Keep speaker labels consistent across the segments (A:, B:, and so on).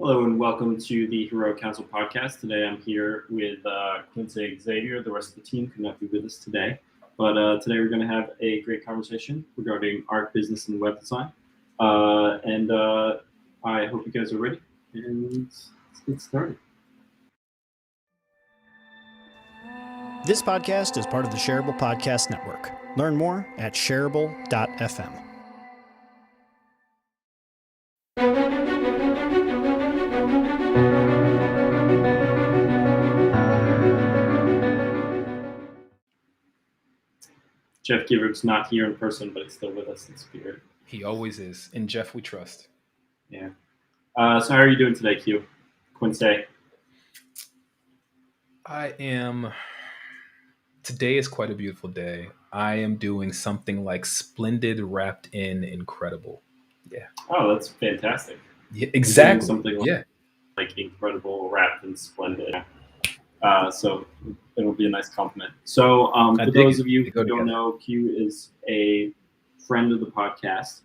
A: Hello and welcome to the Hero Council podcast. Today I'm here with Quincéy and Xavier. The rest of the team could not be with us today. But today we're going to have a great conversation regarding art, business, and web design. And I hope you guys are ready. And let's get started.
B: This podcast is part of the Shareable Podcast Network. Learn more at shareable.fm.
A: Jeff Givert's not here in person, but he's still with us in spirit.
C: He always is. In Jeff, we trust.
A: Yeah. So how are you doing today, Q? Quincéy?
C: Today is quite a beautiful day. I am doing something like splendid wrapped in incredible. Yeah.
A: Oh, that's fantastic.
C: Yeah, exactly.
A: Something like incredible, wrapped, and splendid. So it'll be a nice compliment. So for those of you who don't know, Q is a friend of the podcast.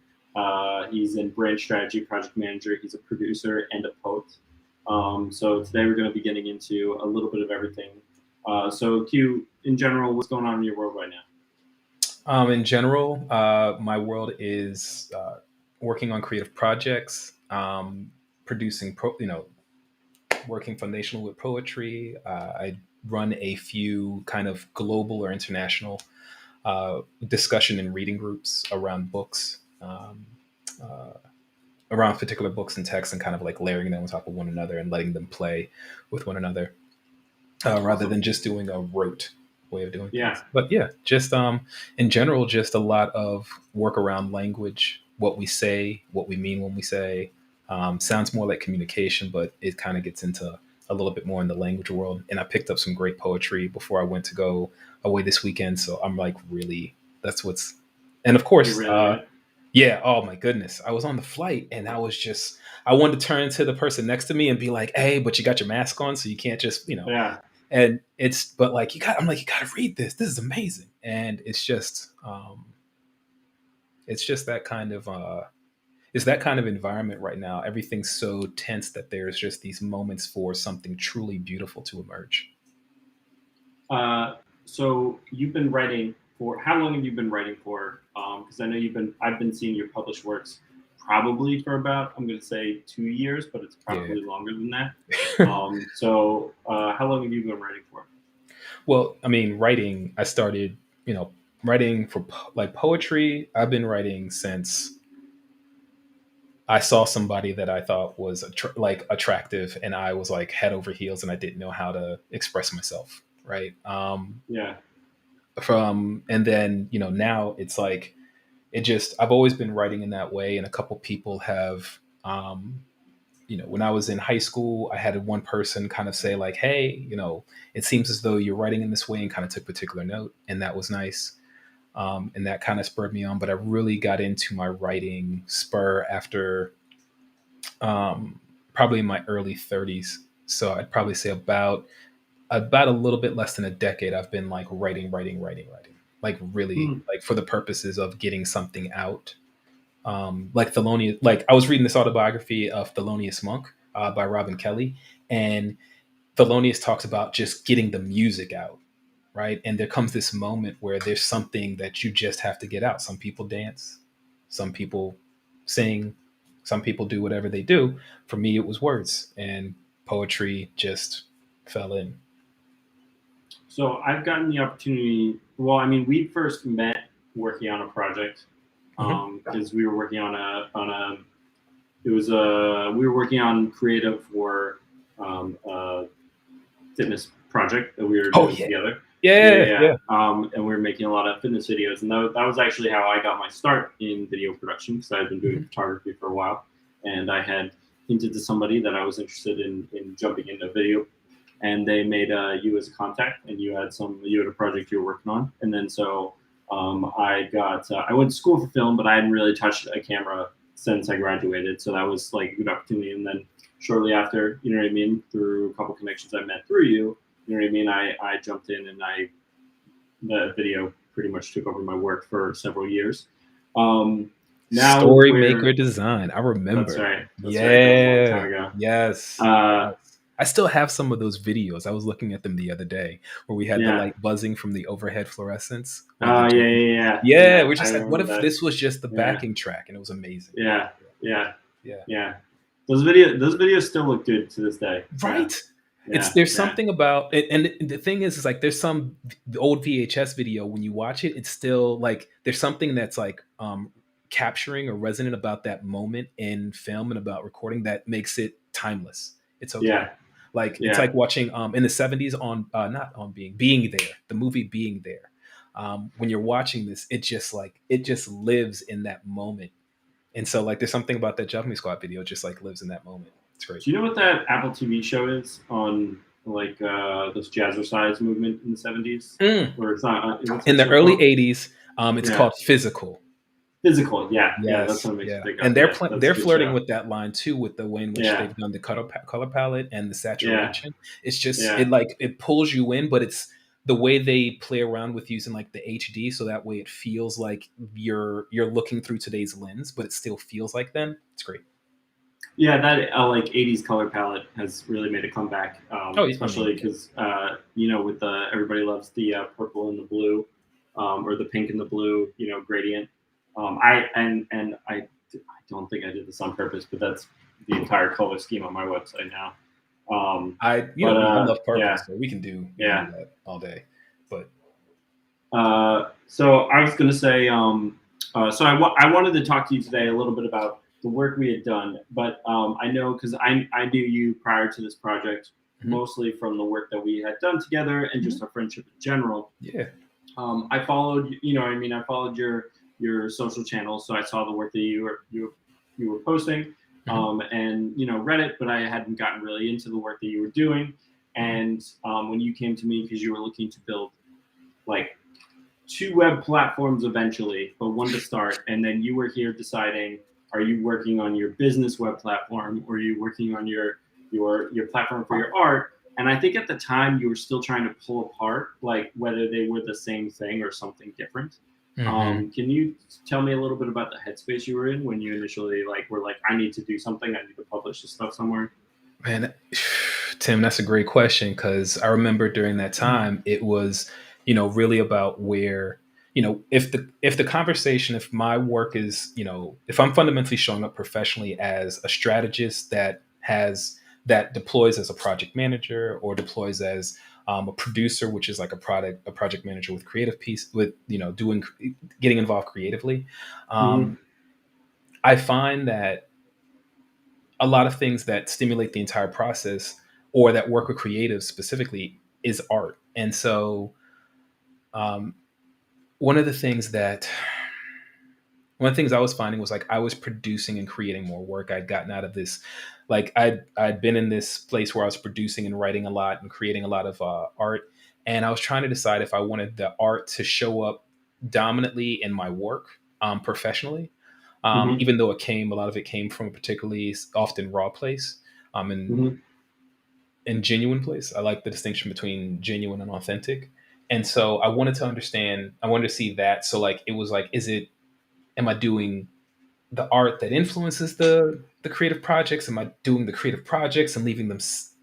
A: He's in brand strategy, project manager. He's a producer and a poet. So today we're going to be getting into a little bit of everything. So Q, in general, what's going on in your world right now?
C: In general, my world is working on creative projects, producing, working foundational with poetry. I run a few kind of global or international discussion and reading groups around books, around particular books and texts, and kind of like layering them on top of one another and letting them play with one another, rather than just doing a rote way of doing things. But yeah, just in general, just a lot of work around language, what we say, what we mean when we say. Sounds more like communication, but it kind of gets into a little bit more in the language world. And I picked up some great poetry before I went to go away this weekend. So I'm like, really, that's what's, and of course, yeah. Oh my goodness. I was on the flight and I wanted to turn to the person next to me and be like, hey, but you got your mask on. So you can't just, and but like, you got to read this. This is amazing. And it's just that kind of, it's that kind of environment right now. Everything's so tense that there's just these moments for something truly beautiful to emerge.
A: So you've been writing for, how long have you been writing for? Because I know I've been seeing your published works probably for about, I'm going to say 2 years, but it's probably longer than that. So how long have you been writing for?
C: Well, I mean, writing, I started, writing for like poetry. I've been writing since I saw somebody that I thought was attractive, and I was like head over heels, and I didn't know how to express myself. Right. And then, now it's like, I've always been writing in that way. And a couple people have, when I was in high school, I had one person kind of say like, hey, it seems as though you're writing in this way, and kind of took particular note. And that was nice. And that kind of spurred me on. But I really got into my writing spur after probably in my early 30s. So I'd probably say about a little bit less than a decade, I've been like writing, like really like for the purposes of getting something out. Like Thelonious, like I was reading this autobiography of Thelonious Monk by Robin Kelly, and Thelonious talks about just getting the music out. Right. And there comes this moment where there's something that you just have to get out. Some people dance, some people sing, some people do whatever they do. For me, it was words, and poetry just fell in.
A: So I've gotten the opportunity. Well, I mean, we first met working on a project because we were working on we were working on creative for a fitness project that we were doing together.
C: Yeah.
A: And we were making a lot of fitness videos, and that was actually how I got my start in video production, because I had been doing photography for a while, and I had hinted to somebody that I was interested in jumping into video. And they made you as a contact, and you had a project you were working on. And then so I went to school for film, but I hadn't really touched a camera since I graduated. So that was like a good opportunity. And then shortly after, through a couple connections I met through you, I jumped in, and the video pretty much took over my work for several years. Now
C: Story Maker Design. I remember.
A: That's right.
C: Yeah.
A: Right. That was a long time ago.
C: Yes. I still have some of those videos. I was looking at them the other day where we had the light buzzing from the overhead fluorescence.
A: Yeah.
C: We're just like, what if this was just the backing track? And it was amazing.
A: Yeah. Those videos still look good to this day.
C: Right. There's something about it, and the thing is like there's the old VHS video, when you watch it, it's still like there's something that's like capturing or resonant about that moment in film and about recording that makes it timeless. It's okay. It's like watching in the 70s on not on Being There, the movie Being There. When you're watching this, it just lives in that moment. And so like there's something about that Jumping Squad video just like lives in that moment. It's great.
A: Do you know what that Apple TV show is on like this jazzercise movement in the 70s? Or it's not
C: in the early 80s. It's called Physical.
A: Physical, that's what makes me think of.
C: And they're flirting with that line too, with the way in which they've done the color palette and the saturation. It's just it pulls you in, but it's the way they play around with using like the HD, so that way it feels like you're looking through today's lens, but it still feels like then. It's great.
A: Yeah, that like 80s color palette has really made a comeback, especially because with the everybody loves the purple and the blue, or the pink and the blue, gradient. I don't think I did this on purpose, but that's the entire color scheme on my website now.
C: I love purple, so we can do that all day. But
A: so I was going to say, so I wanted to talk to you today a little bit about the work we had done, but I know because I knew you prior to this project, mostly from the work that we had done together and just our friendship in general.
C: Yeah.
A: I followed, I followed your social channels, so I saw the work that you were posting, and read it, but I hadn't gotten really into the work that you were doing. And when you came to me because you were looking to build like 2 web platforms eventually, but one to start, and then you were here deciding, are you working on your business web platform, or are you working on your platform for your art? And I think at the time you were still trying to pull apart like whether they were the same thing or something different. Can you tell me a little bit about the headspace you were in when you initially were like, I need to do something, I need to publish this stuff somewhere?
C: Man, Tim, that's a great question, because I remember during that time it was, really about where, if the conversation, if my work is, if I'm fundamentally showing up professionally as a strategist that deploys as a project manager or deploys as a producer, which is like a project manager with creative piece with, getting involved creatively. I find that a lot of things that stimulate the entire process or that work with creatives specifically is art. And so one of the things I was finding was like I was producing and creating more work. I'd gotten out of this, like I'd been in this place where I was producing and writing a lot and creating a lot of art. And I was trying to decide if I wanted the art to show up dominantly in my work professionally, even though a lot of it came from a particularly often raw place and genuine place. I like the distinction between genuine and authentic. And so I wanted to see that. So like, it was like, am I doing the art that influences the creative projects? Am I doing the creative projects and leaving them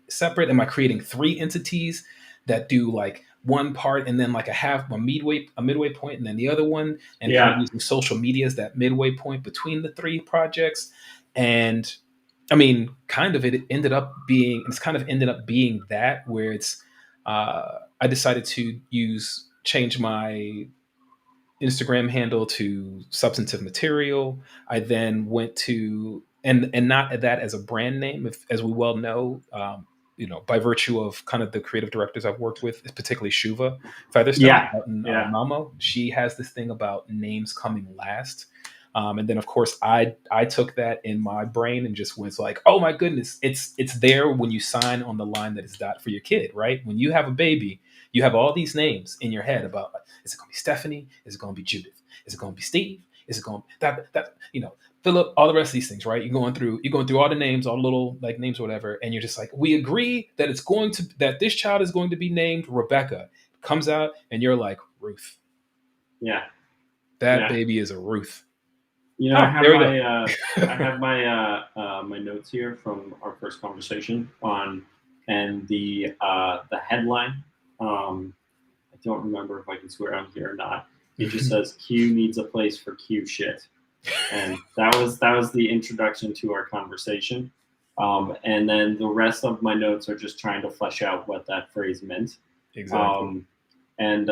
C: separate? Am I creating 3 entities that do like one part and then like a midway point and then the other one, and kind of using social media as that midway point between the 3 projects? And I mean, it ended up being that, where it's I decided to change my Instagram handle to Substantive Material. I then went to and not that as a brand name, as we well know, by virtue of kind of the creative directors I've worked with, particularly Shuva Featherstone out in Malmo. She has this thing about names coming last. And then of course I took that in my brain and just went like, oh my goodness, it's there when you sign on the line that is dot for your kid, right? When you have a baby, you have all these names in your head about, like, is it going to be Stephanie? Is it going to be Judith? Is it going to be Steve? Is it going to that Philip? All the rest of these things, right? You're going through all the names, all the little like names, or whatever, and you're just like, we agree that that this child is going to be named Rebecca. Comes out, and you're like, Ruth.
A: Yeah.
C: That baby is a Ruth.
A: You know, I have my notes here from our first conversation and the headline. I don't remember if I can swear on here or not. It just says Q needs a place for Q shit, and that was the introduction to our conversation. And then the rest of my notes are just trying to flesh out what that phrase meant.
C: Exactly.
A: And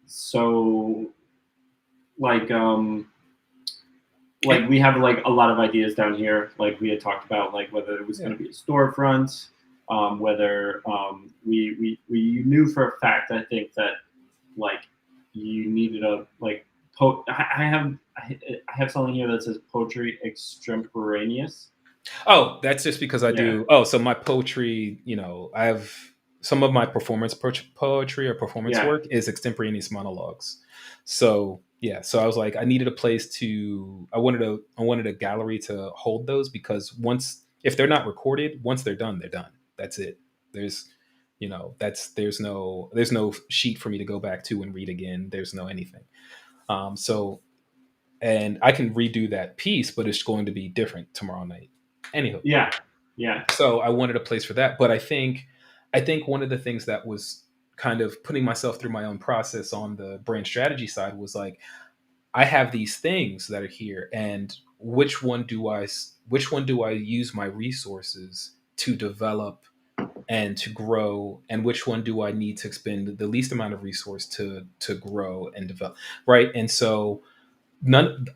A: so like we have like a lot of ideas down here. Like we had talked about, like whether it was going to be a storefront, whether we knew for a fact, I think, that like you needed a like I have something here that says poetry extemporaneous.
C: Oh, that's just because I do. Oh, so my poetry, I have some of my performance poetry or performance work is extemporaneous monologues. So yeah, so I was like, I needed a place I wanted a gallery to hold those, because if they're not recorded, once they're done, they're done. That's it. There's no sheet for me to go back to and read again. There's no anything. And I can redo that piece, but it's going to be different tomorrow night. Anywho.
A: Yeah.
C: So I wanted a place for that. But I think one of the things that was kind of putting myself through my own process on the brand strategy side was like, I have these things that are here, and which one do I use my resources to develop and to grow, and which one do I need to expend the least amount of resource to grow and develop, right? And so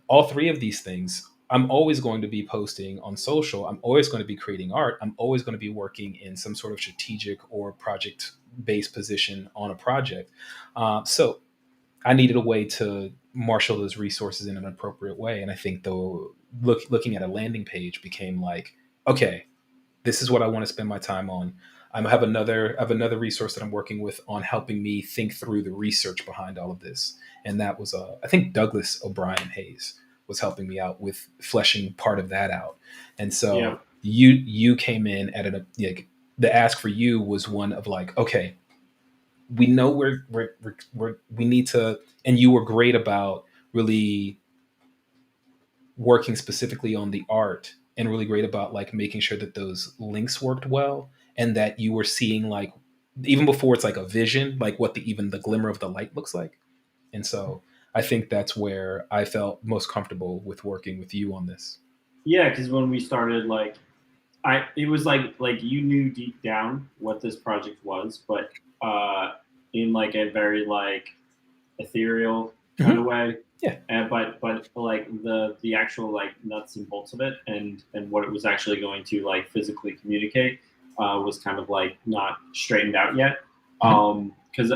C: all three of these things, I'm always going to be posting on social. I'm always going to be creating art. I'm always going to be working in some sort of strategic or project-based position on a project. So I needed a way to marshal those resources in an appropriate way. And I think looking at a landing page became like, okay, this is what I want to spend my time on. I have another resource that I'm working with on helping me think through the research behind all of this. And that was, I think Douglas O'Brien Hayes was helping me out with fleshing part of that out. And so you came in at the ask for you was one of like, okay, we know we need to, and you were great about really working specifically on the art, and really great about like making sure that those links worked well, and that you were seeing, like, even before it's like a vision, like what even the glimmer of the light looks like. And so I think that's where I felt most comfortable with working with you on this.
A: Yeah, because when we started, like, it was like you knew deep down what this project was, but in like a very like ethereal kind of way.
C: Yeah.
A: But like the actual like nuts and bolts of it, and what it was actually going to like physically communicate was kind of like not straightened out yet. Because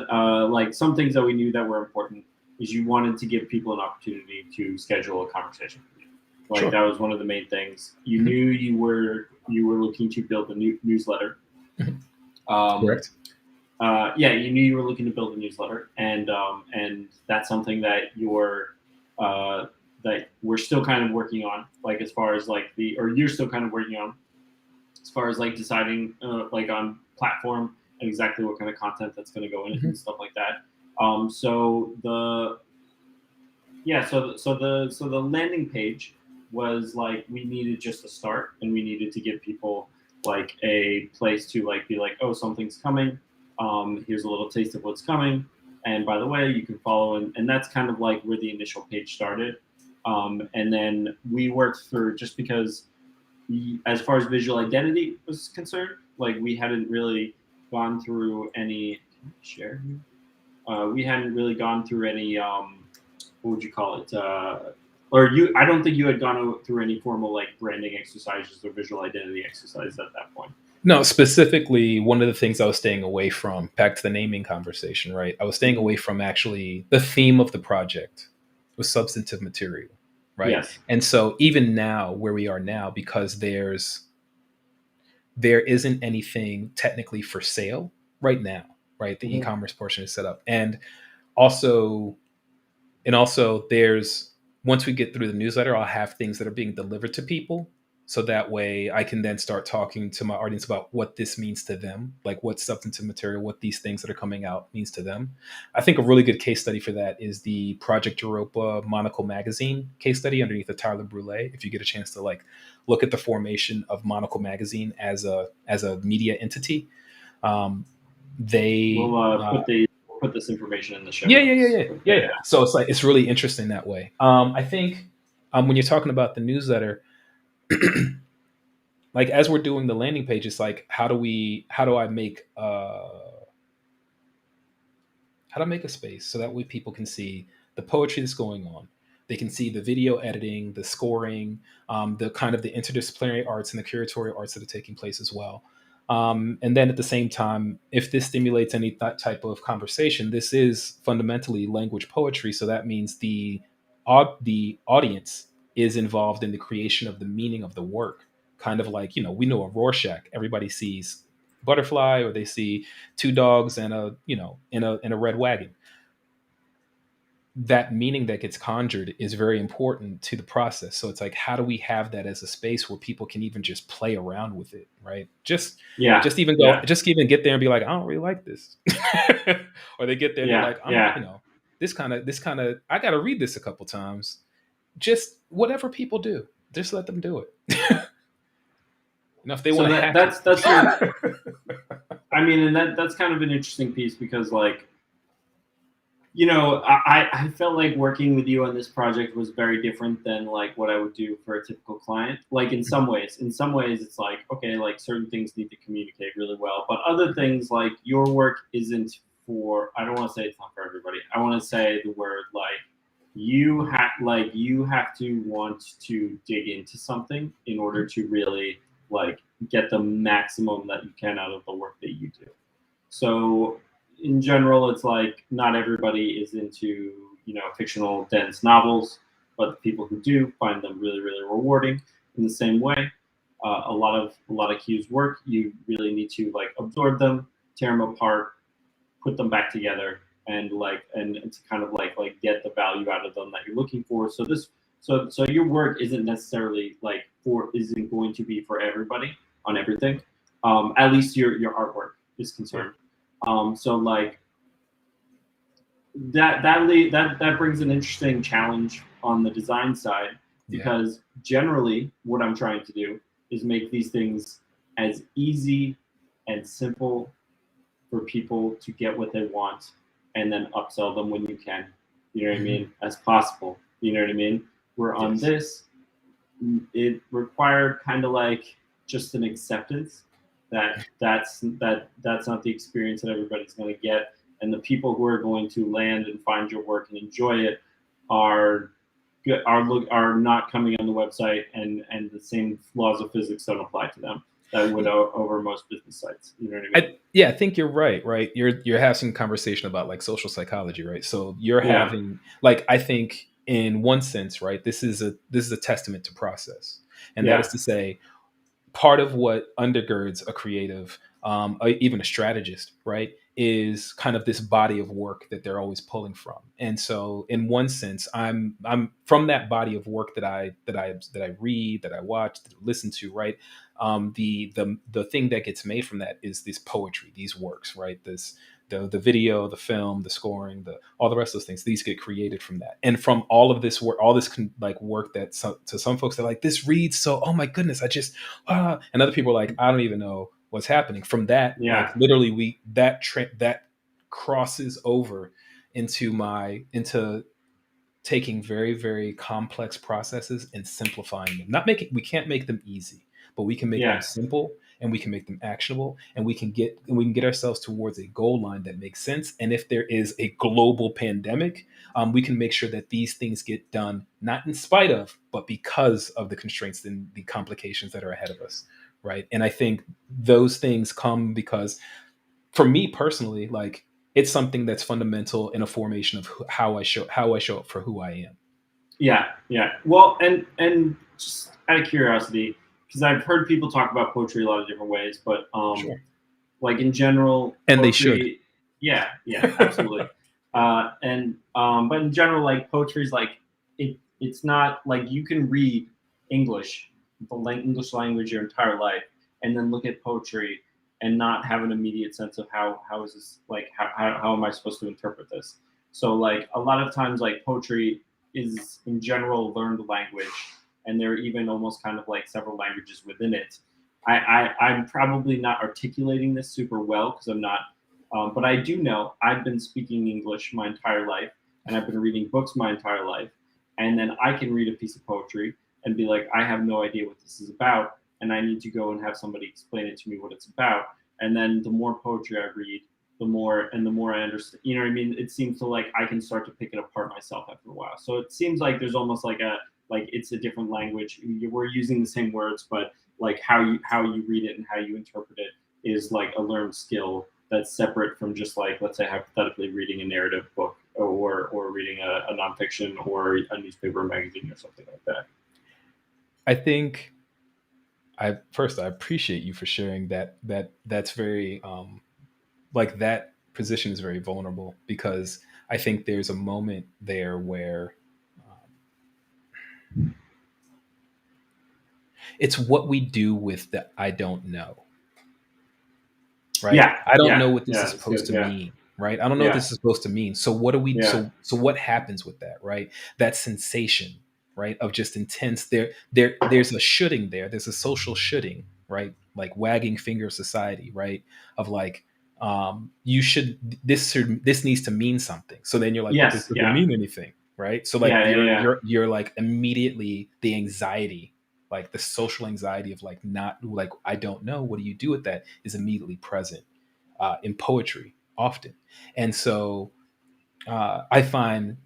A: like some things that we knew that were important is you wanted to give people an opportunity to schedule a conversation with you. Like that was one of the main things. You knew you were looking to build a new newsletter.
C: Correct.
A: You knew you were looking to build a newsletter, and that's something that that we're still kind of working on, like as far as like you're still kind of working on, as far as like deciding like on platform and exactly what kind of content that's going to go in and stuff like that. So the landing page was like, we needed just a start, and we needed to give people like a place to like be like, oh, something's coming. Here's a little taste of what's coming. And by the way, you can follow. And that's kind of like where the initial page started. And then we worked through, just because as far as visual identity was concerned, like we hadn't really gone through any, we hadn't really gone through any, what would you call it? I don't think you had gone through any formal like branding exercises or visual identity exercises at that point.
C: No, specifically, one of the things I was staying away from, back to the naming conversation, right? I was staying away from actually the theme of the project was substantive material, right?
A: Yes.
C: And so even now, where we are now, because there isn't anything technically for sale right now, right? The e-commerce portion is set up. And also there's, once we get through the newsletter, I'll have things that are being delivered to people. So that way I can then start talking to my audience about what this means to them, like what substantive material, what these things that are coming out means to them. I think a really good case study for that is the Project Europa Monocle magazine case study underneath the Tyler Brule. If you get a chance to like look at the formation of Monocle magazine as a media entity,
A: we'll put this information in the show
C: notes.
A: Yeah.
C: Yeah. So it's like, it's really interesting that way. I think when you're talking about the newsletter, like as we're doing the landing page, it's like, how do I make a space so that way people can see the poetry that's going on. They can see the video editing, the scoring, the kind of the interdisciplinary arts and the curatorial arts that are taking place as well. And then at the same time, if this stimulates any type of conversation, this is fundamentally language poetry. So that means the audience is involved in the creation of the meaning of the work. Kind of like, we know a Rorschach, everybody sees butterfly, or they see two dogs and in a red wagon. That meaning that gets conjured is very important to the process. So it's like, how do we have that as a space where people can even just play around with it, right? Just even get there and be like, I don't really like this. Or they get there and be like, this kind of, I got to read this a couple times. Just whatever people do, just let them do it. If they want to
A: that's I mean, and that's kind of an interesting piece because like, I felt like working with you on this project was very different than like what I would do for a typical client. Like in some ways it's like, okay, like certain things need to communicate really well, but other things like your work isn't for, I don't want to say it's not for everybody. I want to say the word like, you have to want to dig into something in order to really like get the maximum that you can out of the work that you do. So in general, it's like not everybody is into, fictional dense novels, but the people who do find them really, really rewarding. In the same way, a lot of Q's work, you really need to like absorb them, tear them apart, put them back together, and to kind of like get the value out of them that you're looking for. So your work isn't necessarily isn't going to be for everybody on everything. At least your artwork is concerned. So like that brings an interesting challenge on the design side, because generally what I'm trying to do is make these things as easy and simple for people to get what they want, and then upsell them when you can, what I mean, as possible. You know what I mean? Where on this, it required kind of like just an acceptance that that's not the experience that everybody's going to get, and the people who are going to land and find your work and enjoy it are not coming on the website, and the same laws of physics don't apply to them that would over most business sites. You know what I mean?
C: I think you're right. You're having a conversation about like social psychology, right? So you're having like, I think in one sense, right, this is a testament to process, and that is to say, part of what undergirds a creative, even a strategist, right, is kind of this body of work that they're always pulling from. And so in one sense, I'm from that body of work that I read, that I watch, that I listen to, right? The thing that gets made from that is this poetry, these works, right? The video, the film, the scoring, all the rest of those things, these get created from that. And from all of this work, work that to some folks, they're like, this reads so, oh my goodness, and other people are like, I don't even know what's happening. From that, like literally that crosses over into taking very, very complex processes and simplifying them. We can't make them easy, but we can make them simple, and we can make them actionable, and we can get ourselves towards a goal line that makes sense. And if there is a global pandemic, we can make sure that these things get done, not in spite of, but because of the constraints and the complications that are ahead of us. Right. And I think those things come because, for me personally, like, it's something that's fundamental in a formation of how I show up for who I am.
A: Yeah. Well, and just out of curiosity, because I've heard people talk about poetry a lot of different ways, but like in general,
C: and
A: poetry,
C: they should.
A: Yeah, absolutely. But in general, like poetry is like it's not like you can read English the English language your entire life, and then look at poetry and not have an immediate sense of how is this, like, how am I supposed to interpret this? So like a lot of times, like, poetry is in general learned language, and there are even almost kind of like several languages within it. I'm probably not articulating this super well because I'm not, but I do know I've been speaking English my entire life, and I've been reading books my entire life, and then I can read a piece of poetry and be like, I have no idea what this is about, and I need to go and have somebody explain it to me what it's about. And then the more poetry I read, the more I understand. You know what I mean? It seems to like I can start to pick it apart myself after a while. So it seems like there's almost like it's a different language. We're using the same words, but like how you read it and how you interpret it is like a learned skill that's separate from just like, let's say, hypothetically reading a narrative book or reading a nonfiction or a newspaper or magazine or something like that.
C: I think I appreciate you for sharing that. That's very like that position is very vulnerable, because I think there's a moment there where it's what we do with the I don't know. Right?
A: Yeah.
C: I don't know what this is supposed to mean. Right? I don't know what this is supposed to mean. So what do we so what happens with that, right? That sensation, right, of just intense there's a shoulding there. There's a social shoulding, right? Like wagging finger of society, right? Of like, this needs to mean something. So then you're like, but this doesn't mean anything, right? So like you're like immediately the anxiety, like the social anxiety of like not like, I don't know, what do you do with that, is immediately present in poetry often. And so I find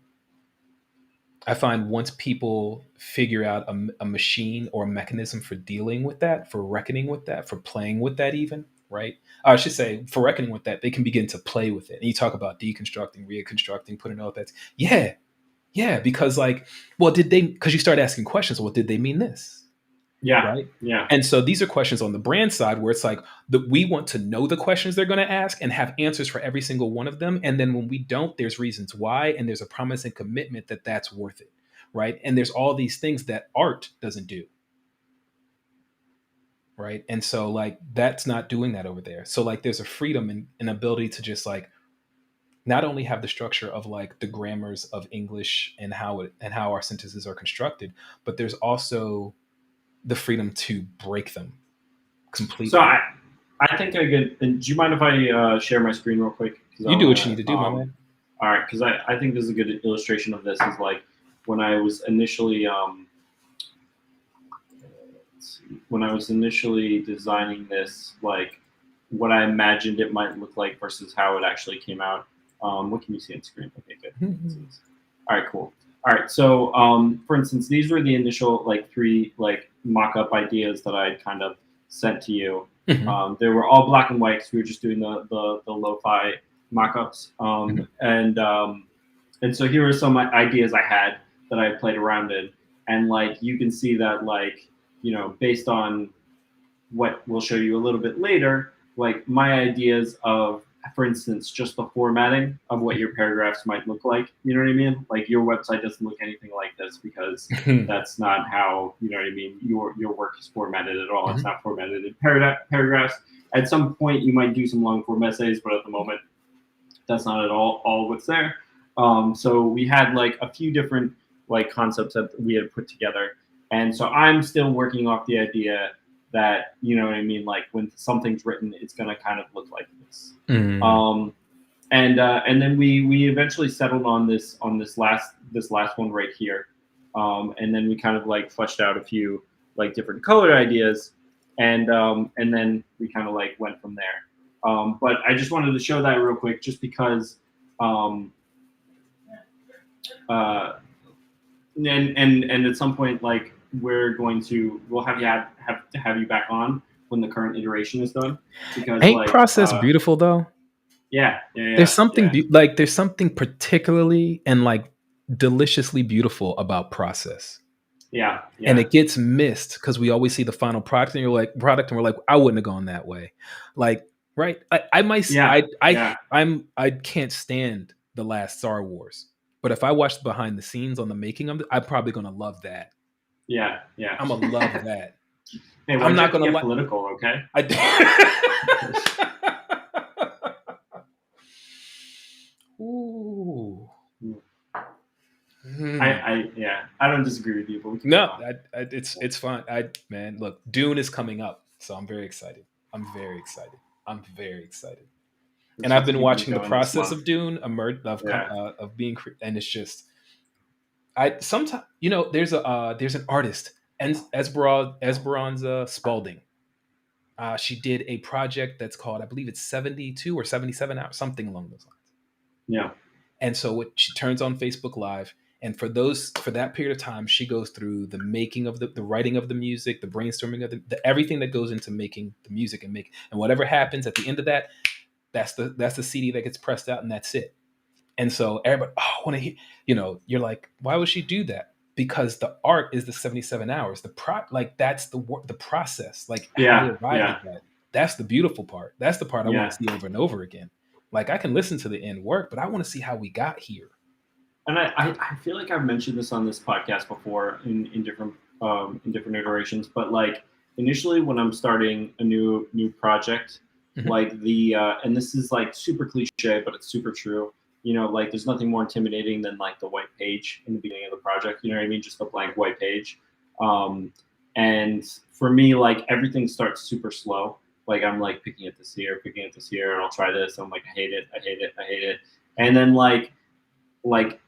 C: once people figure out a machine or a mechanism for dealing with that, for reckoning with that, for playing with that even, right? I should say for reckoning with that, they can begin to play with it. And you talk about deconstructing, reconstructing, putting all that. Yeah, because like, well, because you start asking questions, well, did they mean this?
A: Yeah.
C: Right.
A: Yeah.
C: And so these are questions on the brand side where it's like we want to know the questions they're going to ask and have answers for every single one of them. And then when we don't, there's reasons why, and there's a promise and commitment that that's worth it. Right. And there's all these things that art doesn't do. Right. And so like that's not doing that over there. So like there's a freedom and an ability to just like not only have the structure of like the grammars of English and how our sentences are constructed, but there's also the freedom to break them completely.
A: So I think I could. Do you mind if I share my screen real quick?
C: You do what you need to do, my man.
A: All right, because I think this is a good illustration of this. Is like when I was initially designing this, like what I imagined it might look like versus how it actually came out. What can you see on screen? Okay, good.
C: Mm-hmm.
A: All right, cool. All right, so for instance, these were the initial like 3 like mock-up ideas that I kind of sent to you.
C: Mm-hmm.
A: They were all black and white because we were just doing the lo-fi mock-ups. And so here are some ideas I had that I played around in, and like you can see that like, you know, based on what we'll show you a little bit later, like my ideas of, for instance, just the formatting of what your paragraphs might look like. You know what I mean? Like your website doesn't look anything like this because that's not how, you know what I mean, your work is formatted at all. It's not formatted in paragraphs. At some point, you might do some long form essays, but at the moment, that's not at all what's there. So we had like a few different like concepts that we had put together. And so I'm still working off the idea that, you know what I mean, like when something's written, it's going to kind of look like this. And then we eventually settled on this last one right here. And then we kind of like fleshed out a few like different color ideas, and then we kind of like went from there. But I just wanted to show that real quick, just because and at some point, like we'll have you back on when the current iteration is done. Because
C: ain't like, process beautiful though?
A: Yeah.
C: There's something there's something particularly and like deliciously beautiful about process.
A: Yeah.
C: And it gets missed because we always see the final product and we're like, I wouldn't have gone that way. Like, right. I can't stand the last Star Wars, but if I watched behind the scenes on the making of it, I'm probably going to love that.
A: Yeah.
C: I'm going to love that.
A: Hey,
C: I'm not
A: going to
C: get
A: political, okay?
C: Ooh.
A: I don't disagree with you, but we can
C: No, it's fun. Man, look, Dune is coming up, so I'm very excited. And I've been watching the process of Dune of being, and it's just, sometimes, there's an artist, and Esperanza Spalding. She did a project that's called, I believe it's 72 or 77 hours, something along those lines.
A: Yeah.
C: And so she turns on Facebook Live, and for that period of time, she goes through the making of the writing of the music, the brainstorming of the everything that goes into making the music, and whatever happens at the end of that, that's the CD that gets pressed out, and that's it. And so everybody, I want to hear, you're like, why would she do that? Because the art is the 77 hours. That's the process. Like, how they arrived at that. That's the beautiful part. That's the part I want to see over and over again. Like, I can listen to the end work, but I want to see how we got here.
A: And I feel like I've mentioned this on this podcast before in different iterations, but like initially when I'm starting a new project, like and this is like super cliche, but it's super true. Like there's nothing more intimidating than like the white page in the beginning of the project. You know what I mean? Just a blank white page. And for me, like everything starts super slow. Like I'm like picking at this here, and I'll try this. I'm like, I hate it. And then like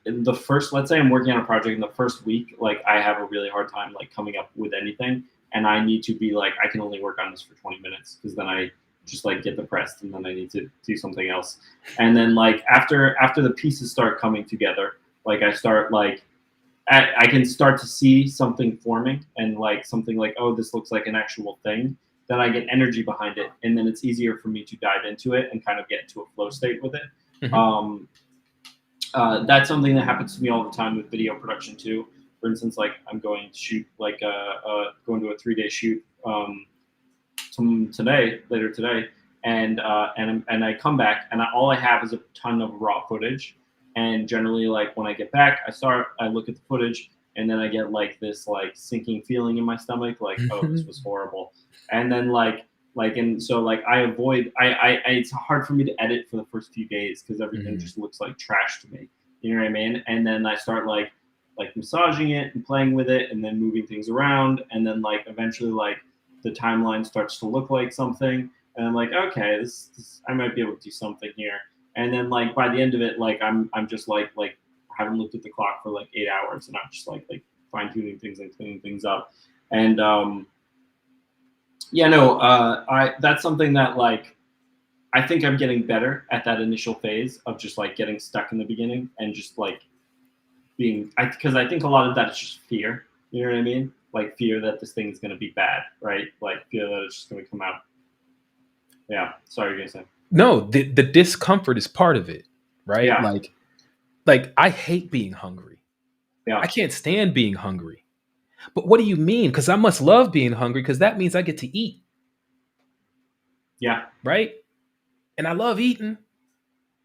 A: in the first, let's say I'm working on a project in the first week, like I have a really hard time like coming up with anything, and I need to be like, I can only work on this for 20 minutes because then I just like get depressed and then I need to do something else. And then like after the pieces start coming together, like I start like I can start to see something forming and like something like, oh, this looks like an actual thing. Then I get energy behind it, and then it's easier for me to dive into it and kind of get into a flow state with it. That's something that happens to me all the time with video production too. For instance, like I'm going to shoot like going to a 3-day shoot later today, and I come back and all I have is a ton of raw footage. And generally, like when I get back, I look at the footage, and then I get like this like sinking feeling in my stomach, like oh, this was horrible. And then and so like I avoid it's hard for me to edit for the first few days because everything just looks like trash to me. You know what I mean? And then I start like massaging it and playing with it and then moving things around, and then like eventually like the timeline starts to look like something, and I'm like, okay, this I might be able to do something here. And then like by the end of it, like I'm just like haven't looked at the clock for like 8 hours, and I'm just like fine tuning things and cleaning things up. And that's something that like I think I'm getting better at that initial phase of just like getting stuck in the beginning and just like because I think a lot of that is just fear. You know what I mean? Like fear that this thing is going to be bad, right? Like fear that it's just going to come out. Yeah. Sorry, you're going to say.
C: No, the discomfort is part of it, right?
A: Yeah.
C: Like I hate being hungry.
A: Yeah.
C: I can't stand being hungry. But what do you mean? Because I must love being hungry because that means I get to eat.
A: Yeah.
C: Right? And I love eating.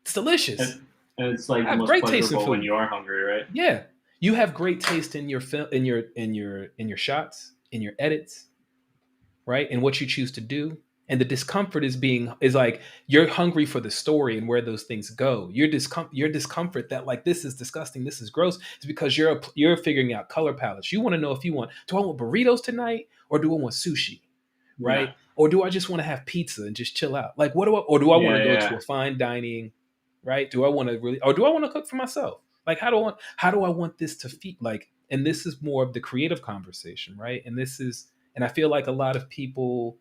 C: It's delicious.
A: And it's like the most pleasurable when you are hungry, right?
C: Yeah. You have great taste in your film, in your shots, in your edits, right? And what you choose to do. And the discomfort is like you're hungry for the story and where those things go. Your discomfort that like this is disgusting, this is gross, is because you're figuring out color palettes. You want to know if do I want burritos tonight or do I want sushi, right? Yeah. Or do I just want to have pizza and just chill out? Like do I want to go to a fine dining, right? Do I want to cook for myself? Like how do I want this to feel like? And this is more of the creative conversation, right? And I feel like a lot of people.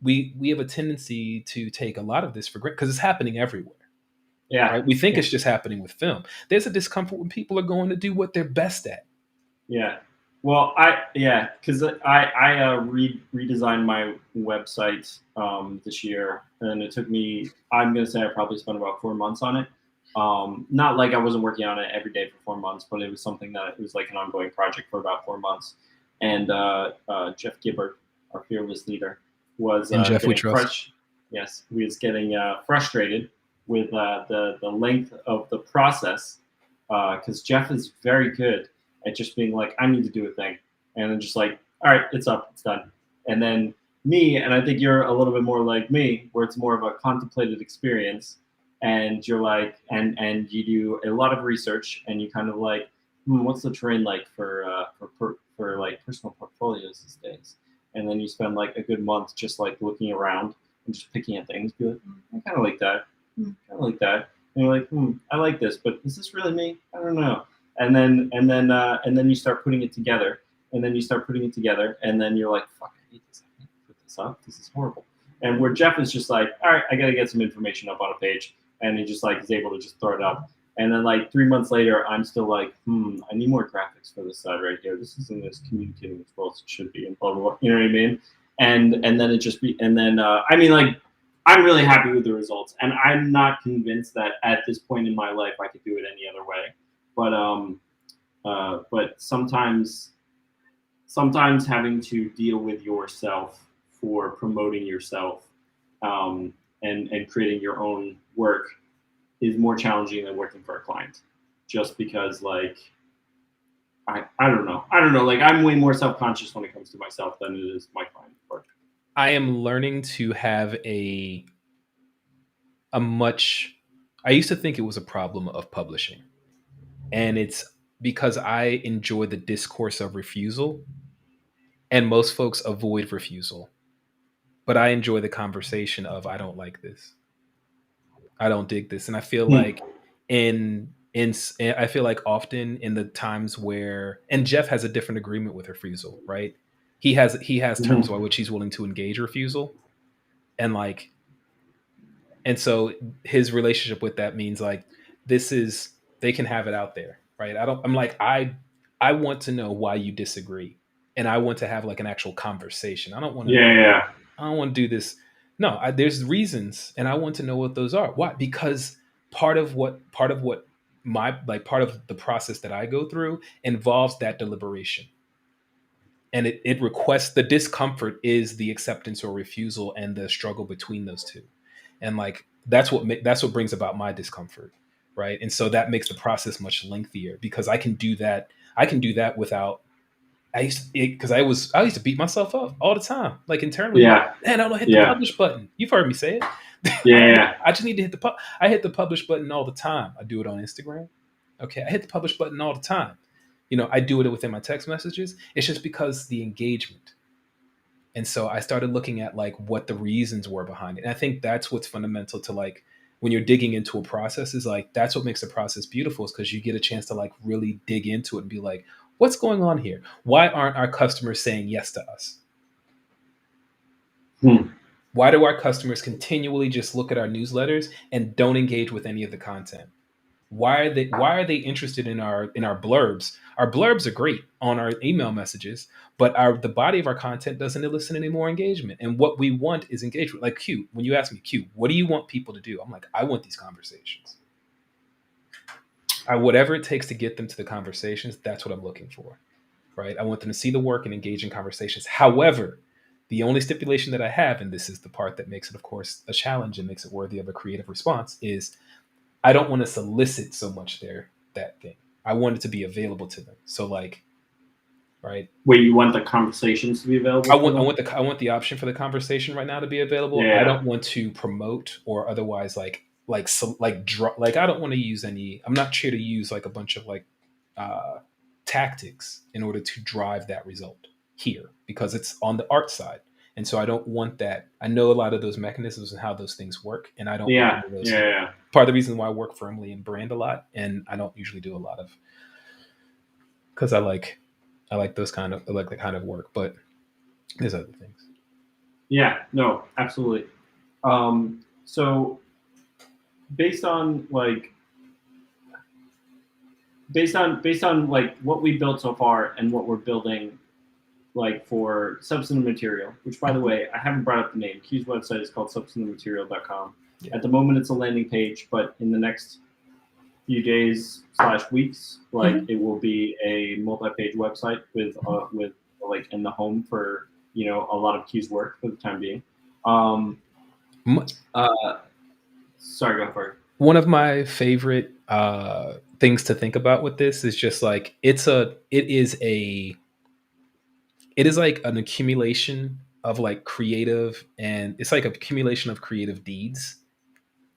C: We have a tendency to take a lot of this for granted because it's happening everywhere.
A: Yeah.
C: Right? We think it's just happening with film. There's a discomfort when people are going to do what they're best at.
A: Yeah. Well, because I redesigned my website this year, and it took me, I'm going to say I probably spent about 4 months on it. Not like I wasn't working on it every day for 4 months, but it was something that it was like an ongoing project for about 4 months. And Jeff Gibbard, our fearless leader, was
C: Jeff, we
A: trust. Yes, he was getting frustrated with the length of the process because Jeff is very good at just being like, I need to do a thing, and then just like, all right, it's up, it's done, And then me, and I think you're a little bit more like me, where it's more of a contemplated experience, and you're like, and you do a lot of research, and you kind of like, what's the terrain like for like personal portfolios these days? And then you spend like a good month just like looking around and just picking at things, be like, I kind of like that, kind of like that, and you're like, I like this, but is this really me? I don't know. And then you start putting it together, and then you're like, fuck, I hate this. I can't put this up. This is horrible. And where Jeff is just like, all right, I got to get some information up on a page, and he just like is able to just throw it up. And then like 3 months later, I'm still like, I need more graphics for this side right here. This isn't as communicating as well as it should be, and blah blah blah. You know what I mean? And then it just be, and then I mean, like, I'm really happy with the results, and I'm not convinced that at this point in my life I could do it any other way. But sometimes having to deal with yourself for promoting yourself and creating your own work is more challenging than working for a client, just because like I don't know, like I'm way more self-conscious when it comes to myself than it is my client work.
C: I am learning to have I used to think it was a problem of publishing, and it's because I enjoy the discourse of refusal, and most folks avoid refusal, but I enjoy the conversation of, I don't like this, I don't dig this. And I feel like I feel like often in the times where, and Jeff has a different agreement with refusal, right? He has terms by which he's willing to engage refusal. And like, and so his relationship with that means like, they can have it out there, right? I want to know why you disagree. And I want to have like an actual conversation. I don't want to, I don't want to do this. No, there's reasons, and I want to know what those are. Why? Because part of the process that I go through involves that deliberation, and it requests, the discomfort is the acceptance or refusal, and the struggle between those two, and like that's what brings about my discomfort, right? And so that makes the process much lengthier, because I can do that without. I used to beat myself up all the time, like internally.
A: Yeah.
C: Man, I don't hit the publish button. You've heard me say it.
A: Yeah.
C: I just need to hit I hit the publish button all the time. I do it on Instagram. Okay. I hit the publish button all the time. You know, I do it within my text messages. It's just because the engagement. And so I started looking at like what the reasons were behind it. And I think that's what's fundamental to like, when you're digging into a process, is like, that's what makes the process beautiful, is because you get a chance to like really dig into it and be like, what's going on here? Why aren't our customers saying yes to us? Why do our customers continually just look at our newsletters and don't engage with any of the content? Why are they interested in our blurbs? Our blurbs are great on our email messages, but the body of our content doesn't elicit any more engagement. And what we want is engagement. Like Q, when you ask me, Q, what do you want people to do? I'm like, I want these conversations. Whatever it takes to get them to the conversations, that's what I'm looking for, right? I want them to see the work and engage in conversations. However, the only stipulation that I have, and this is the part that makes it, of course, a challenge and makes it worthy of a creative response, is I don't want to solicit so much that thing. I want it to be available to them. So like, right?
A: Wait, you want the conversations to be available?
C: I want the option for the conversation right now to be available. Yeah. I don't want to promote or otherwise like I don't want to use any. I'm not here to use like a bunch of like tactics in order to drive that result here, because it's on the art side. And so I don't want that. I know a lot of those mechanisms and how those things work, and I don't.
A: Yeah.
C: Part of the reason why I work firmly in brand a lot, and I don't usually do a lot of, because I like those kind of the kind of work, but there's other things.
A: Yeah. No. Absolutely. So based on like what we built so far and what we're building, like for Substantive Material, which by the way, I haven't brought up the name. Q's website is called substantivematerial.com. Yeah. At the moment it's a landing page, but in the next few days / weeks, like it will be a multi-page website with like in the home for, you know, a lot of Q's work for the time being. Sorry, go for it.
C: One of my favorite things to think about with this is just like it is like an accumulation of like creative, and it's like accumulation of creative deeds.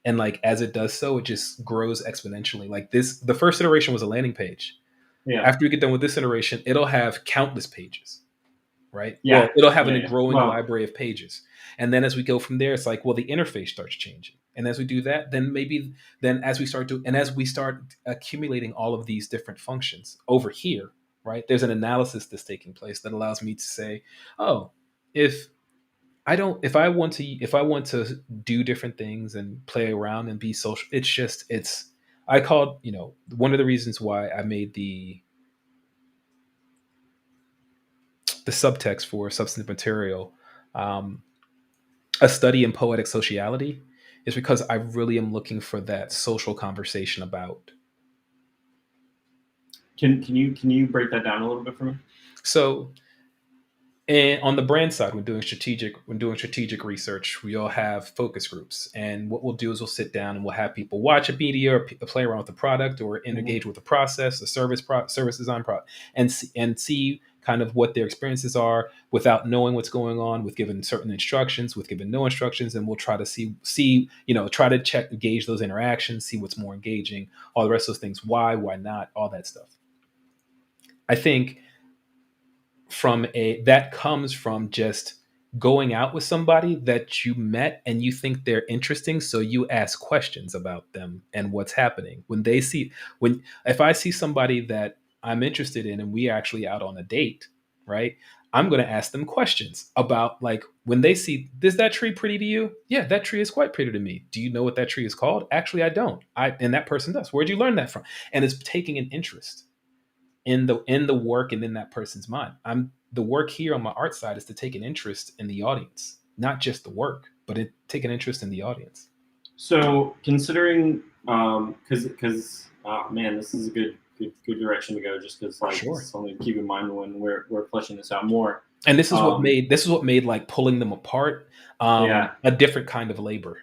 C: And like as it does so, it just grows exponentially. Like this, the first iteration was a landing page.
A: Yeah.
C: After we get done with this iteration, it'll have countless pages, right?
A: Yeah.
C: Well, it'll have
A: Yeah,
C: a
A: yeah.
C: growing
A: Well-
C: library of pages. And then as we go from there, it's like, well, the interface starts changing. And as we do that, then as we start accumulating all of these different functions over here, right? There's an analysis that's taking place that allows me to say, oh, if I want to do different things and play around and be social, I called, one of the reasons why I made the subtext for Substantive Material a study in poetic sociality is because I really am looking for that social conversation about.
A: Can you break that down a little bit for me?
C: So, and on the brand side, when doing strategic research, we all have focus groups, and what we'll do is we'll sit down and we'll have people watch a media or play around with the product or engage with the process, the service design product, and see kind of what their experiences are without knowing what's going on, with given certain instructions, with given no instructions, and we'll try to try to gauge those interactions, see what's more engaging, all the rest of those things, why not, all that stuff. I think that comes from just going out with somebody that you met and you think they're interesting, so you ask questions about them and what's happening. If I see somebody that I'm interested in and we are actually out on a date, right? I'm going to ask them questions about, like, when they see, is that tree pretty to you? Yeah, that tree is quite pretty to me. Do you know what that tree is called? Actually, I don't. And that person does. Where'd you learn that from? And it's taking an interest in the work and in that person's mind. The work here on my art side is to take an interest in the audience, not just the work, but take an interest in the audience.
A: So considering, because man, this is a good direction to go. Just because, like,
C: Sure.
A: It's something to keep in mind when we're fleshing this out more.
C: And this is what made like pulling them apart a different kind of labor.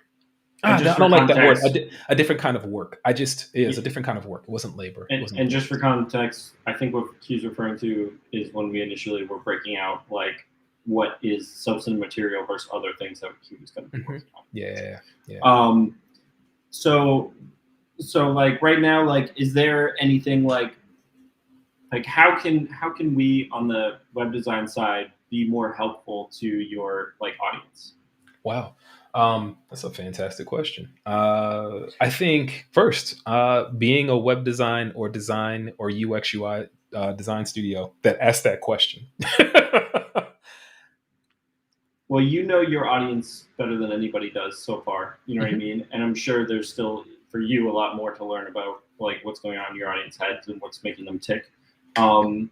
C: I don't like that word. A different kind of work. It's a different kind of work. It wasn't labor.
A: And just for context, I think what Q's referring to is when we initially were breaking out, like, what is substantive material versus other things that Q was going to be working on.
C: Yeah.
A: So like right now, like, is there anything like how can we on the web design side be more helpful to your, like, audience?
C: Wow. That's a fantastic question. I think first, being a web design or UX UI design studio that asks that question.
A: Well, you know your audience better than anybody does so far. You know what I mean? And I'm sure there's still, for you, a lot more to learn about, like, what's going on in your audience heads and what's making them tick. And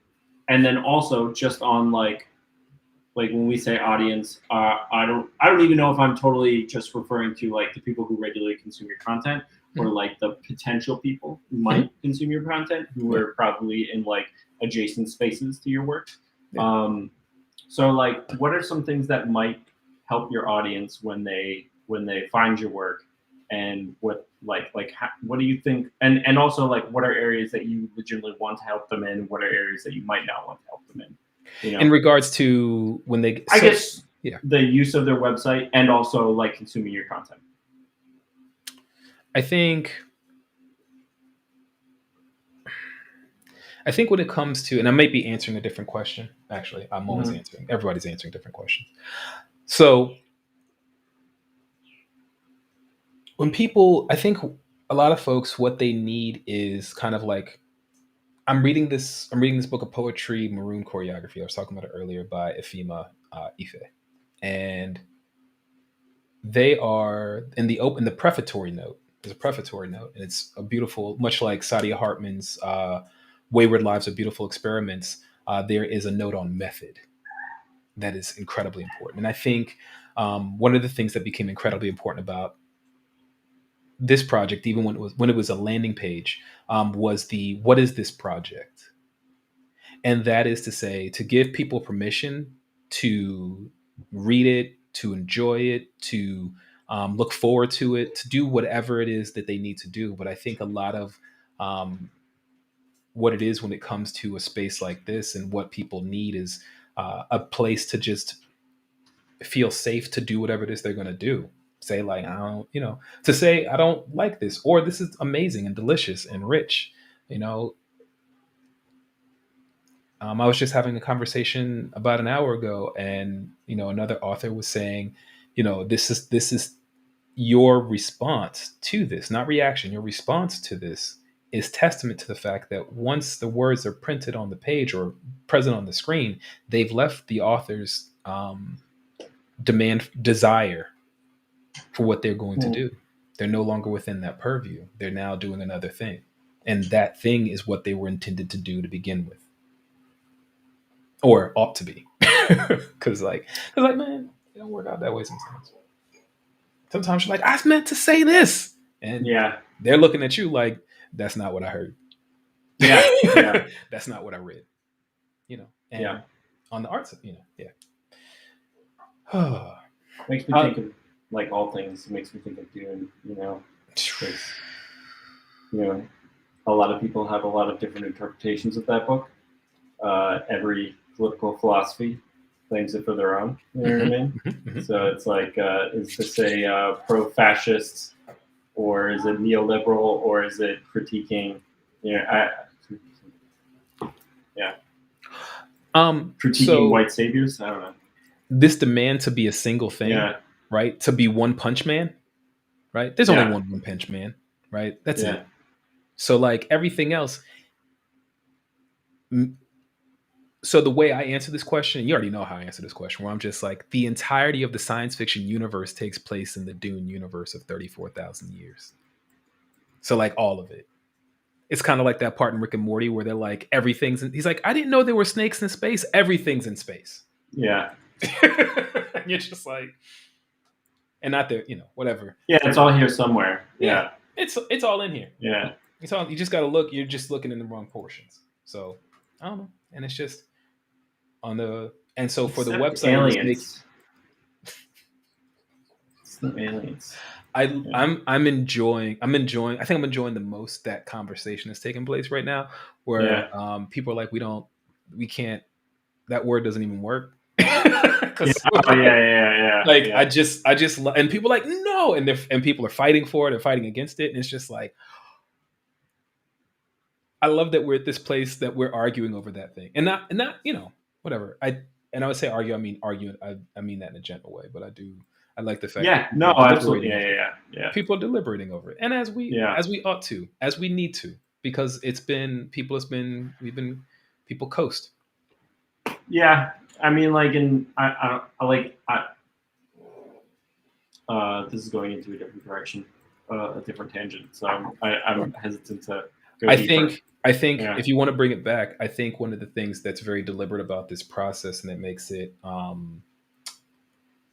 A: then also just on like when we say audience, I don't even know if I'm totally just referring to, like, the people who regularly consume your content, or like the potential people who might consume your content, who are probably in, like, adjacent spaces to your work. So, like, what are some things that might help your audience when they find your work, and what do you think? And also, like, what are areas that you legitimately want to help them in? What are areas that you might not want to help them in?
C: In regards to when they,
A: the use of their website and also, like, consuming your content.
C: I think when it comes to, and I might be answering a different question. Actually, I'm always answering. Everybody's answering different questions. So I think a lot of folks, what they need is kind of like, I'm reading this book of poetry, Maroon Choreography. I was talking about it earlier, by Ifema Ife, and they are in the prefatory note. There's a prefatory note, and it's a beautiful, much like Saidiya Hartman's Wayward Lives of Beautiful Experiments. There is a note on method that is incredibly important, and I think one of the things that became incredibly important about this project, even when it was a landing page, was what is this project? And that is to say, to give people permission to read it, to enjoy it, to look forward to it, to do whatever it is that they need to do. But I think a lot of what it is when it comes to a space like this, and what people need is a place to just feel safe to do whatever it is they're going to do. Say like, I don't, to say, I don't like this, or this is amazing and delicious and rich, I was just having a conversation about an hour ago, and, another author was saying, this is your response to this, not reaction. Your response to this is testament to the fact that once the words are printed on the page or present on the screen, they've left the author's desire for what they're going to do. They're no longer within that purview. They're now doing another thing. And that thing is what they were intended to do to begin with. Or ought to be. Because man, it don't work out that way sometimes. Sometimes you're like, I meant to say this. And they're looking at you like, that's not what I heard. Yeah. That's not what I read. And on the arts,
A: Makes me think of, like all things, it makes me think of Dune, a lot of people have a lot of different interpretations of that book. Every political philosophy claims it for their own. You know what I mean? Mm-hmm. So it's like, is this a pro-fascist, or is it neoliberal, or is it critiquing? Critiquing white saviors. I don't know.
C: This demand to be a single thing, right? To be One Punch Man, right? There's only one Punch Man, right? That's it. So like everything else. So the way I answer this question, you already know how I answer this question, where I'm just like, the entirety of the science fiction universe takes place in the Dune universe of 34,000 years. So like all of it. It's kind of like that part in Rick and Morty where they're like, everything's he's like, I didn't know there were snakes in space. Everything's in space.
A: Yeah.
C: And you're just like, and not there, whatever.
A: Yeah, it's all here somewhere. Yeah.
C: It's all in here.
A: Yeah.
C: It's all, you just got to look. You're just looking in the wrong portions. So I don't know. And it's just on the, and so for the website,
A: aliens. It's the aliens.
C: I'm enjoying, I think I'm enjoying the most that conversation that's taking place right now, where people are like, we can't, that word doesn't even work. Like I just and people are like, no, and people are fighting for it and fighting against it, and it's just like, I love that we're at this place that we're arguing over that thing, and not whatever. I would say argue, I mean argue, I mean that in a gentle way, but I like the fact
A: absolutely,
C: people are deliberating over it, and as we ought to, as we need to, because people coast.
A: Yeah, I mean, like, this is going into a different direction, a different tangent. So I'm hesitant to go deeper.
C: I think if you want to bring it back, I think one of the things that's very deliberate about this process, and that makes it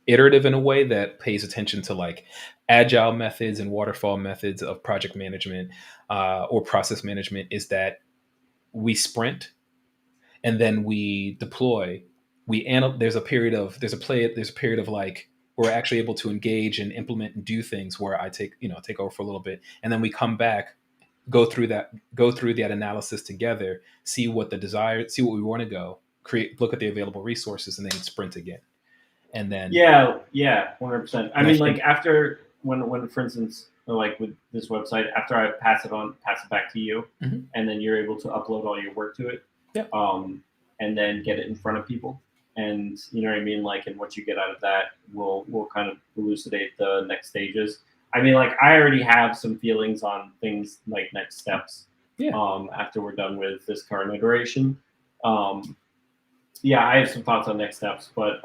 C: iterative in a way that pays attention to like agile methods and waterfall methods of project management or process management, is that we sprint and then we deploy. There's a period of like, we're actually able to engage and implement and do things where I take over for a little bit, and then we come back, go through that analysis together, see what we want to go, look at the available resources, and then sprint again. And then
A: 100%. I mean, like, after when for instance, like with this website, after I pass it back to you, and then you're able to upload all your work to it, and then get it in front of people, and you know what I mean, like, and what you get out of that will kind of elucidate the next stages. I mean, like, I already have some feelings on things like next steps. After we're done with this current iteration, I have some thoughts on next steps, but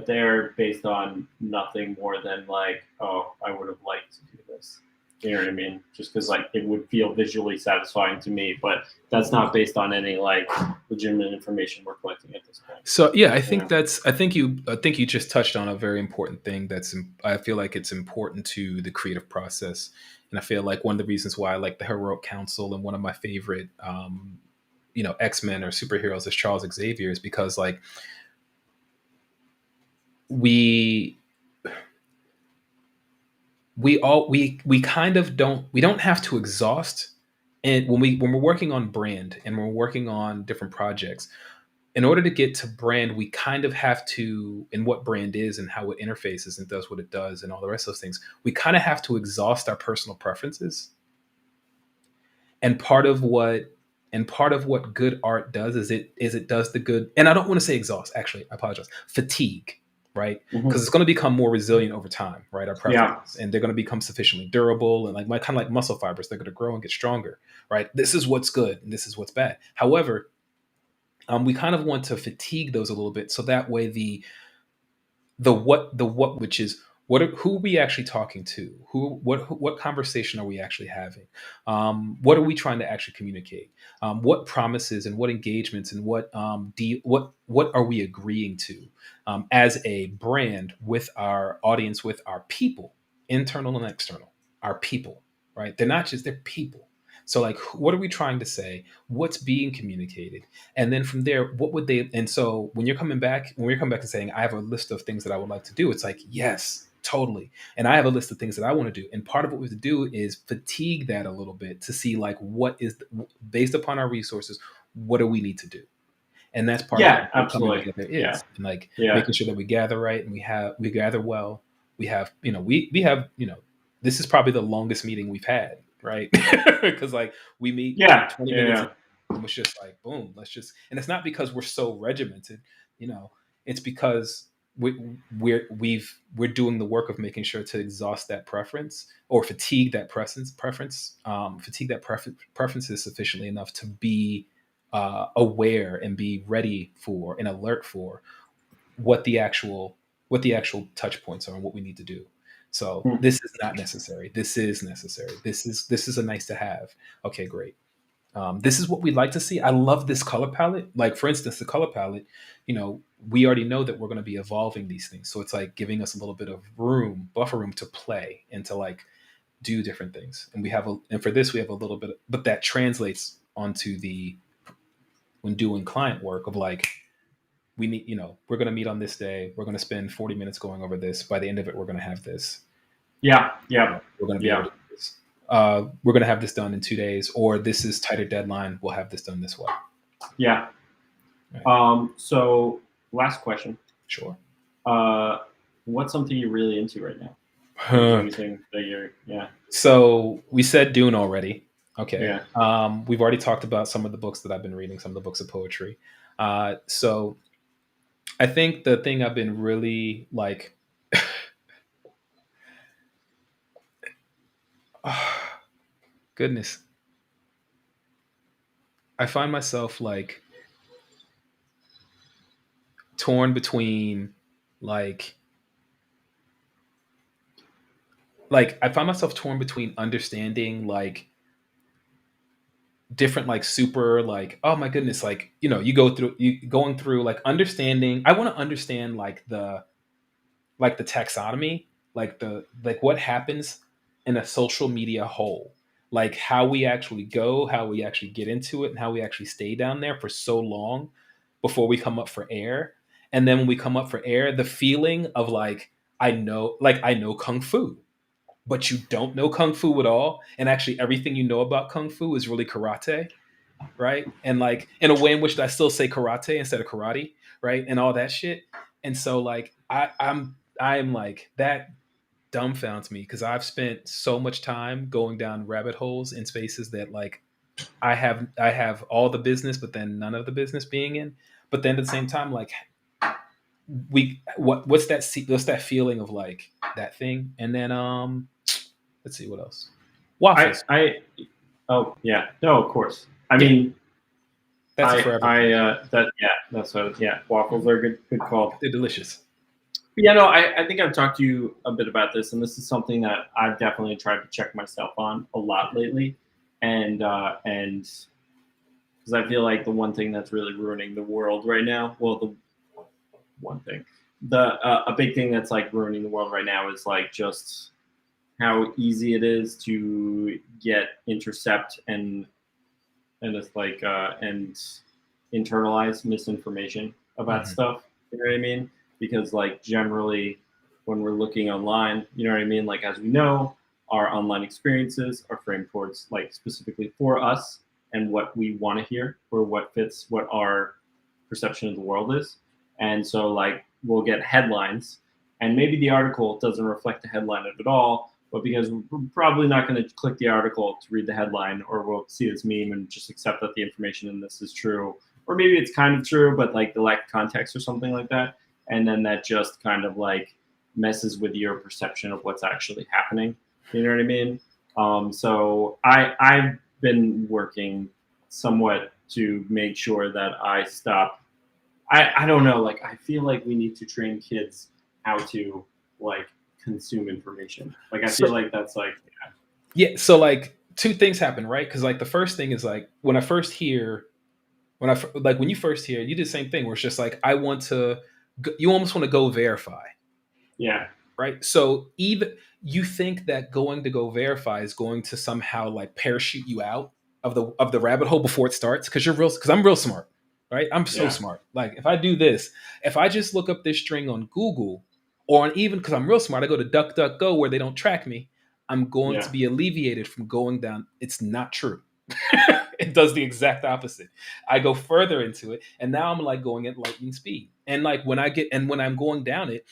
A: they're based on nothing more than like, oh, I would have liked to do this. You know what I mean? Just because like it would feel visually satisfying to me, but that's not based on any like legitimate information we're collecting at this point.
C: So I think you just touched on a very important thing. I feel like it's important to the creative process, and I feel like one of the reasons why I like the Heroic Council and one of my favorite, X-Men or superheroes is Charles Xavier, is because like we kind of don't have to exhaust. And when we're working on brand and we're working on different projects, in order to get to brand, we kind of have to, and what brand is and how it interfaces and does what it does and all the rest of those things, we kind of have to exhaust our personal preferences. And part of what good art does is it does the good, and I don't want to say exhaust, actually, I apologize, fatigue, right? Because it's going to become more resilient over time, right? Our preferences, and they're going to become sufficiently durable, and like kind of like muscle fibers, they're going to grow and get stronger, right? This is what's good and this is what's bad. However, we kind of want to fatigue those a little bit, so that way the what, which is who are we actually talking to? What conversation are we actually having? What are we trying to actually communicate? What promises and what engagements and what are we agreeing to as a brand with our audience, with our people, internal and external, our people, right? They're people. So like, what are we trying to say? What's being communicated? And then from there, what would they, and so when we're coming back and saying, I have a list of things that I would like to do, it's like, yes, totally. And I have a list of things that I want to do. And part of what we have to do is fatigue that a little bit to see like, what is, based upon our resources, what do we need to do? And that's part of what
A: absolutely.
C: Coming together is. And like making sure that we gather right and we gather well. We have, we have, this is probably the longest meeting we've had. Right. Because like we meet 20 minutes and it's just like, boom, let's just, and it's not because we're so regimented, it's because we're doing the work of making sure to exhaust that preference or fatigue that preferences sufficiently enough to be aware and be ready for and alert for what the actual touch points are and what we need to do. So this is not necessary. This is necessary. This is a nice to have. Okay, great. This is what we'd like to see. I love this color palette. Like for instance, the color palette, we already know that we're going to be evolving these things. So it's like giving us a little bit of buffer room to play and to like do different things. And for this, we have a little bit, but that translates onto when doing client work of like, we need, we're going to meet on this day. We're going to spend 40 minutes going over this. By the end of it, we're going to have this.
A: Yeah.
C: We're going to be able to do this. We're going to have this done in 2 days, or this is tighter deadline. We'll have this done this way.
A: Yeah. Right. So last question.
C: Sure.
A: What's something you're really into right now? Anything that
C: So we said Dune already. Okay.
A: Yeah.
C: We've already talked about some of the books that I've been reading, some of the books of poetry. So I think the thing I've been really like, goodness, I find myself like torn between like I find myself torn between understanding like different like super like, oh my goodness, like going through like understanding. I want to understand like the taxonomy, like what happens in a social media hole, like how we actually go, how we actually get into it, and how we actually stay down there for so long before we come up for air. And then when we come up for air, the feeling of like I know kung fu, but you don't know kung fu at all, and actually everything you know about kung fu is really karate, right? And like in a way in which I still say karate instead of karate, right? And all that shit. And so like I'm like, that dumbfounds me because I've spent so much time going down rabbit holes in spaces that like I have all the business, but then none of the business being in. But then at the same time, like what's that feeling of like that thing? And then let's see what else. Waffles.
A: Oh yeah, no, of course. I mean,
C: that's for everyone.
A: Waffles are good call.
C: They're delicious.
A: But yeah, no, I think I've talked to you a bit about this, and this is something that I've definitely tried to check myself on a lot lately, and because I feel like the one thing that's really ruining the world right now, a big thing that's like ruining the world right now is like just how easy it is to intercept and it's like and internalize misinformation about stuff. You know what I mean? Because like generally when we're looking online, you know what I mean? Like as we know, our online experiences are framed towards like specifically for us and what we want to hear or what fits what our perception of the world is. And so like we'll get headlines, and maybe the article doesn't reflect the headline at all, but because we're probably not going to click the article to read the headline, or we'll see this meme and just accept that the information in this is true, or maybe it's kind of true, but like the lack of context or something like that. And then that just kind of like messes with your perception of what's actually happening. You know what I mean? So I've been working somewhat to make sure that I stop. I don't know, like I feel like we need to train kids how to like consume information. Like I feel like that's like
C: yeah. So like two things happen, right? Because like the first thing is like when you first hear, you do the same thing where it's just like you almost want to go verify.
A: Yeah.
C: Right. So even you think that going to go verify is going to somehow like parachute you out of the rabbit hole before it starts, because I'm real smart. Right. I'm so smart. Like if I do this, if I just look up this string on Google, or even because I'm real smart, I go to DuckDuckGo where they don't track me, I'm going to be alleviated from going down. It's not true. It does the exact opposite. I go further into it, and now I'm like going at lightning speed. And like when I'm going down it,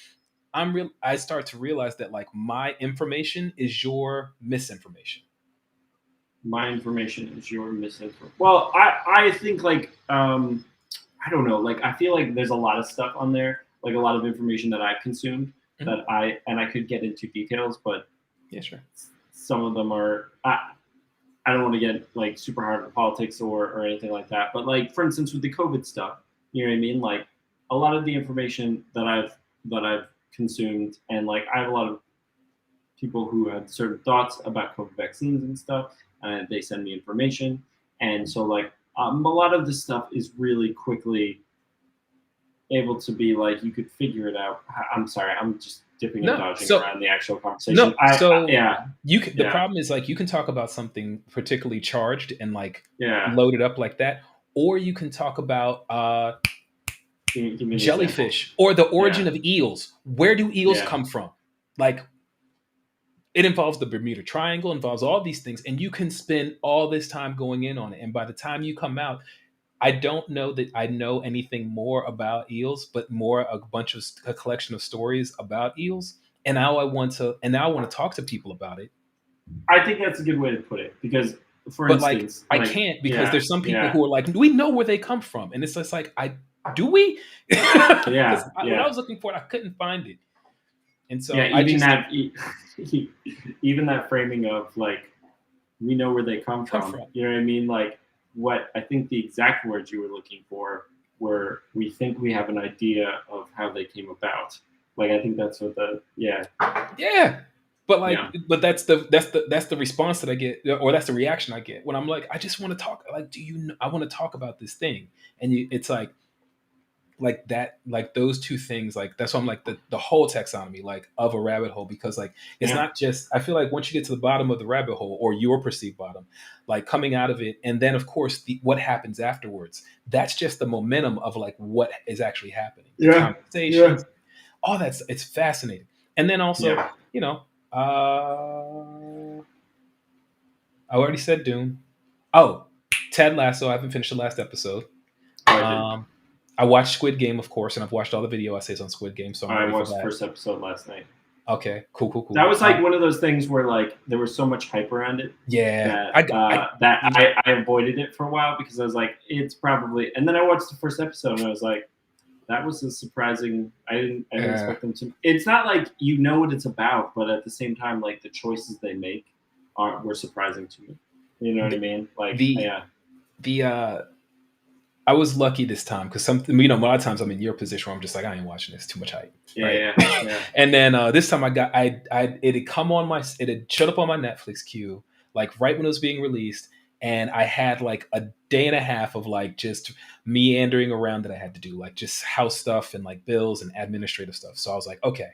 C: I start to realize that like my information is your misinformation.
A: My information is your misinformation. Well, I think like I don't know, like I feel like there's a lot of stuff on there, like a lot of information that I've consumed that I could get into details, but
C: yeah, sure.
A: Some of them are I don't want to get like super hard on politics or anything like that, but like for instance with the COVID stuff, you know what I mean? Like a lot of the information that I've consumed, and like I have a lot of people who have certain thoughts about COVID vaccines and stuff, and they send me information, and so like a lot of this stuff is really quickly able to be like you could figure it out. I'm sorry, I'm just dipping and dodging around the actual conversation.
C: The problem is like you can talk about something particularly charged and like loaded up like that, or you can talk about
A: give me
C: jellyfish or the origin of eels. Where do eels come from? Like it involves the Bermuda Triangle, involves all these things, and you can spend all this time going in on it. And by the time you come out, I don't know that I know anything more about eels, but more a collection of stories about eels. And now I want to talk to people about it.
A: I think that's a good way to put it, because for instance,
C: I can't, because there's some people who are like, we know where they come from. And it's just like, do we? When I was looking for it, I couldn't find it. And so
A: even that framing of like, we know where they come from. You know what I mean? Like what I think the exact words you were looking for were, we think we have an idea of how they came about. Like I think that's what
C: but like, but that's the response that I get, or that's the reaction I get when I'm like, I just want to talk. Like, I want to talk about this thing, and it's like that, like those two things, like that's why I'm like the whole taxonomy, like of a rabbit hole, because like it's not just, I feel like once you get to the bottom of the rabbit hole, or your perceived bottom, like coming out of it, and then of course what happens afterwards, that's just the momentum of like what is actually happening. Conversations, all that's, it's fascinating. And then also, I already said Dune. Oh, Ted Lasso. I haven't finished the last episode. I watched Squid Game, of course, and I've watched all the video essays on Squid Game. So
A: I watched the first episode last night.
C: Okay, cool.
A: That was like one of those things where like there was so much hype around it.
C: Yeah,
A: I avoided it for a while, because I was like, it's probably. And then I watched the first episode and I was like, that was a surprising. I didn't expect them to. It's not like you know what it's about, but at the same time, like the choices they make were surprising to me. You know what I mean? Like
C: I was lucky this time, because a lot of times I'm in your position where I'm just like, I ain't watching this, too much hype.
A: Yeah.
C: And then this time it had showed up on my Netflix queue, like right when it was being released. And I had like a day and a half of like just meandering around that I had to do, like just house stuff and like bills and administrative stuff. So I was like, okay,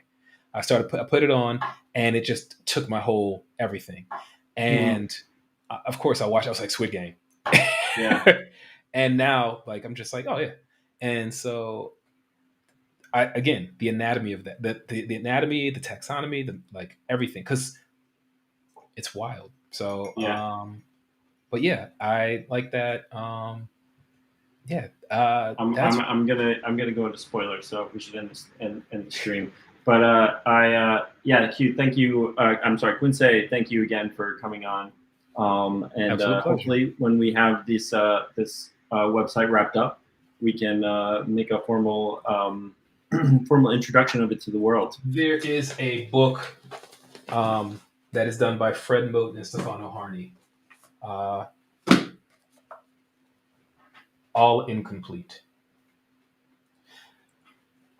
C: I put it on, and it just took my whole everything. And of course I was like, Squid Game. And now, like, I'm just like, oh yeah. And so, the anatomy of that, the anatomy, the taxonomy, the like everything, because it's wild. So, but yeah, I like that. Yeah.
A: I'm gonna go into spoilers, so we should end the stream. But Q, thank you. I'm sorry, Quincéy, thank you again for coming on. And hopefully, when we have this website wrapped up, we can make a formal formal introduction of it to the world.
C: There is a book that is done by Fred Moten and Stefano Harney. All incomplete.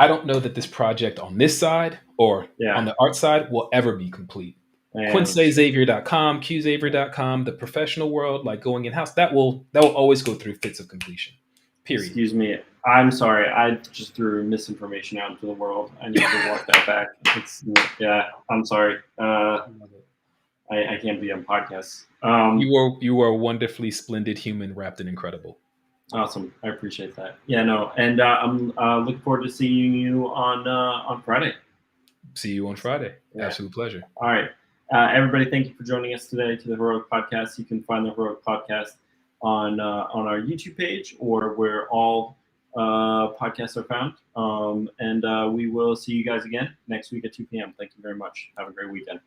C: I don't know that this project on this side or on the art side will ever be complete. QuincéyXavier.com, QXavier.com, the professional world, like going in-house, that will always go through fits of completion. Period.
A: Excuse me. I'm sorry. I just threw misinformation out into the world. I need to walk that back. I'm sorry. I can't be on podcasts.
C: You are a wonderfully splendid human wrapped in incredible.
A: Awesome. I appreciate that. Yeah, no. And I'm looking forward to seeing you on Friday.
C: See you on Friday. Yeah. Absolute pleasure.
A: All right. Everybody, thank you for joining us today to the Heroic Podcast. You can find the Heroic Podcast on our YouTube page or where all podcasts are found. And we will see you guys again next week at 2 p.m. Thank you very much. Have a great weekend.